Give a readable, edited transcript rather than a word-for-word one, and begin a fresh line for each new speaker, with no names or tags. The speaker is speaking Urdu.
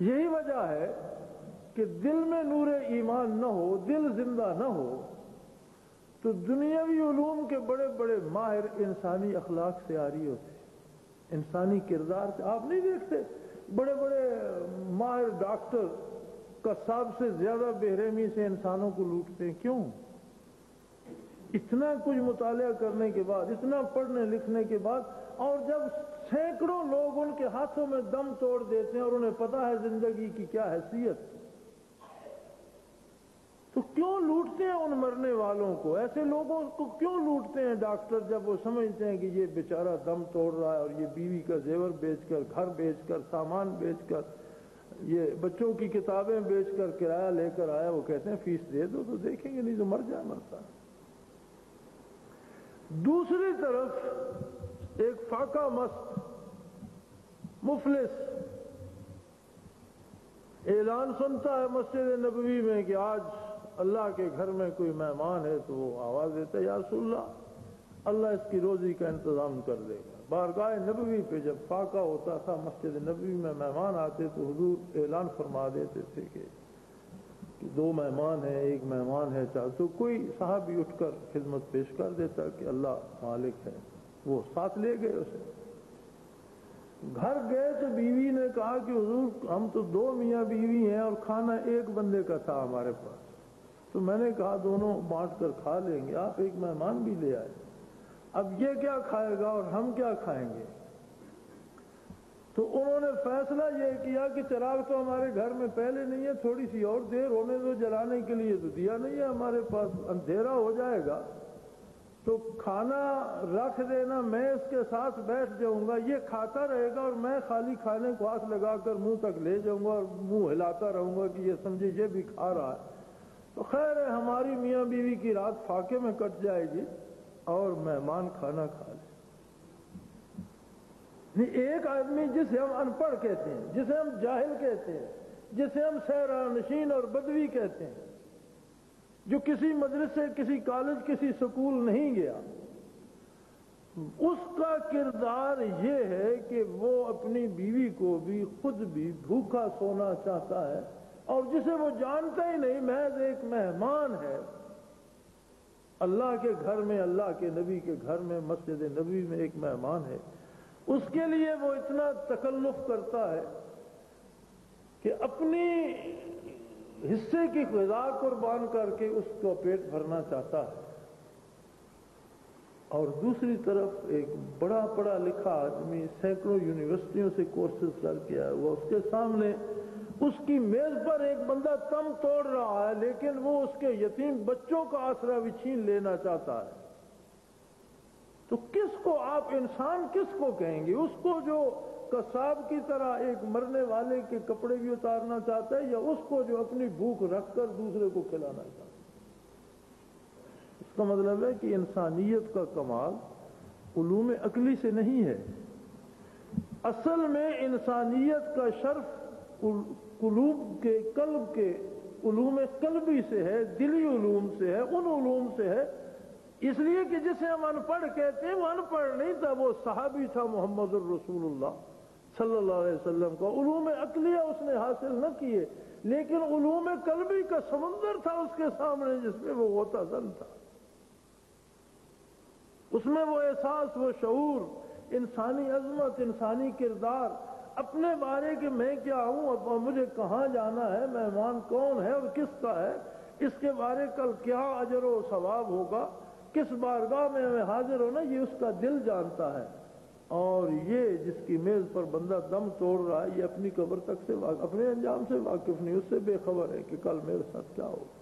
یہی وجہ ہے کہ دل میں نور ایمان نہ ہو، دل زندہ نہ ہو، تو دنیاوی علوم کے بڑے بڑے ماہر انسانی اخلاق سے عاری ہوتے ہیں، انسانی کردار سے۔ آپ نہیں دیکھتے بڑے بڑے ماہر ڈاکٹر قصاب سے زیادہ بے رحمی سے انسانوں کو لوٹتے ہیں؟ کیوں؟ اتنا کچھ مطالعہ کرنے کے بعد، اتنا پڑھنے لکھنے کے بعد، اور جب سینکڑوں لوگ ان کے ہاتھوں میں دم توڑ دیتے ہیں اور انہیں پتا ہے زندگی کی کیا حیثیت، تو کیوں لوٹتے ہیں ان مرنے والوں کو؟ ایسے لوگوں کو کیوں لوٹتے ہیں ڈاکٹر جب وہ سمجھتے ہیں کہ یہ بیچارہ دم توڑ رہا ہے اور یہ بیوی کا زیور بیچ کر، گھر بیچ کر، سامان بیچ کر، یہ بچوں کی کتابیں بیچ کر کرایہ لے کر آیا، وہ کہتے ہیں فیس دے دو تو دیکھیں گے، نہیں تو مر جائے مرتا ہے۔ دوسری طرف ایک فاقہ مست مفلس اعلان سنتا ہے مسجد نبوی میں کہ آج اللہ کے گھر میں کوئی مہمان ہے، تو وہ آواز دیتا ہے یا رسول اللہ، اللہ اس کی روزی کا انتظام کر دے گا۔ بارگاہ نبوی پہ جب فاقہ ہوتا تھا، مسجد نبوی میں مہمان آتے تو حضور اعلان فرما دیتے تھے کہ دو مہمان ہیں، ایک مہمان ہے، تو کوئی صحابی اٹھ کر خدمت پیش کر دیتا کہ اللہ مالک ہے، وہ ساتھ لے گئے اسے۔ گھر گئے تو بیوی نے کہا کہ حضور ہم تو دو میاں بیوی ہیں اور کھانا ایک بندے کا تھا ہمارے پاس، تو میں نے کہا دونوں بانٹ کر کھا لیں گے، آپ ایک مہمان بھی لے آئے، اب یہ کیا کھائے گا اور ہم کیا کھائیں گے؟ تو انہوں نے فیصلہ یہ کیا کہ چراغ تو ہمارے گھر میں پہلے نہیں ہے، تھوڑی سی اور دیر ہونے دو، جلانے کے لیے تو دیا نہیں ہے ہمارے پاس، اندھیرا ہو جائے گا تو کھانا رکھ دینا، میں اس کے ساتھ بیٹھ جاؤں گا، یہ کھاتا رہے گا اور میں خالی کھانے کو ہاتھ لگا کر منہ تک لے جاؤں گا اور منہ ہلاتا رہوں گا کہ یہ سمجھے یہ بھی کھا رہا ہے، تو خیر ہے ہماری میاں بیوی کی رات فاقے میں کٹ جائے گی اور مہمان کھانا کھا لے۔ ایک آدمی جسے ہم ان پڑھ کہتے ہیں، جسے ہم جاہل کہتے ہیں، جسے ہم صحرا نشین اور بدوی کہتے ہیں، جو کسی مدرسے، کسی کالج، کسی سکول نہیں گیا، اس کا کردار یہ ہے کہ وہ اپنی بیوی کو بھی خود بھی بھوکا سونا چاہتا ہے، اور جسے وہ جانتا ہی نہیں، محض ایک مہمان ہے اللہ کے گھر میں، اللہ کے نبی کے گھر میں، مسجد نبوی میں ایک مہمان ہے، اس کے لیے وہ اتنا تکلف کرتا ہے کہ اپنی حصے کی غذا قربان کر کے اس کو پیٹ بھرنا چاہتا ہے۔ اور دوسری طرف ایک بڑا پڑھا لکھا آدمی سینکڑوں یونیورسٹیوں سے کورسز کر کے آیا ہوا، اس کے سامنے اس کی میز پر ایک بندہ تم توڑ رہا ہے، لیکن وہ اس کے یتیم بچوں کا آسرا بھی چھین لینا چاہتا ہے، تو کس کو آپ انسان کس کو کہیں گے؟ اس کو جو قصاب کی طرح ایک مرنے والے کے کپڑے بھی اتارنا چاہتا ہے، یا اس کو جو اپنی بھوک رکھ کر دوسرے کو کھلانا چاہتا ہے؟ اس کا مطلب ہے کہ انسانیت کا کمال علوم عقلی سے نہیں ہے، اصل میں انسانیت کا شرف قلب کے علوم قلبی سے ہے، دلی علوم سے ہے، ان علوم سے ہے۔ اس لیے کہ جسے ہم ان پڑھ کہتے ہیں وہ ان پڑھ نہیں تھا، وہ صحابی تھا محمد الرسول اللہ صلی اللہ علیہ وسلم کا، علوم عقلیہ اس نے حاصل نہ کیے، لیکن علوم قلبی کا سمندر تھا اس کے سامنے جس میں وہ غوطہ زن تھا، اس میں وہ احساس، وہ شعور، انسانی عظمت، انسانی کردار، اپنے بارے کہ میں کیا ہوں، اب مجھے کہاں جانا ہے، مہمان کون ہے اور کس کا ہے، اس کے بارے کل کیا اجر و ثواب ہوگا، کس بارگاہ میں ہمیں حاضر ہونا، یہ اس کا دل جانتا ہے۔ اور یہ جس کی میز پر بندہ دم توڑ رہا ہے، یہ اپنی قبر تک سے اپنے انجام سے واقف نہیں، اس سے بے خبر ہے کہ کل میرے ساتھ کیا ہوگا۔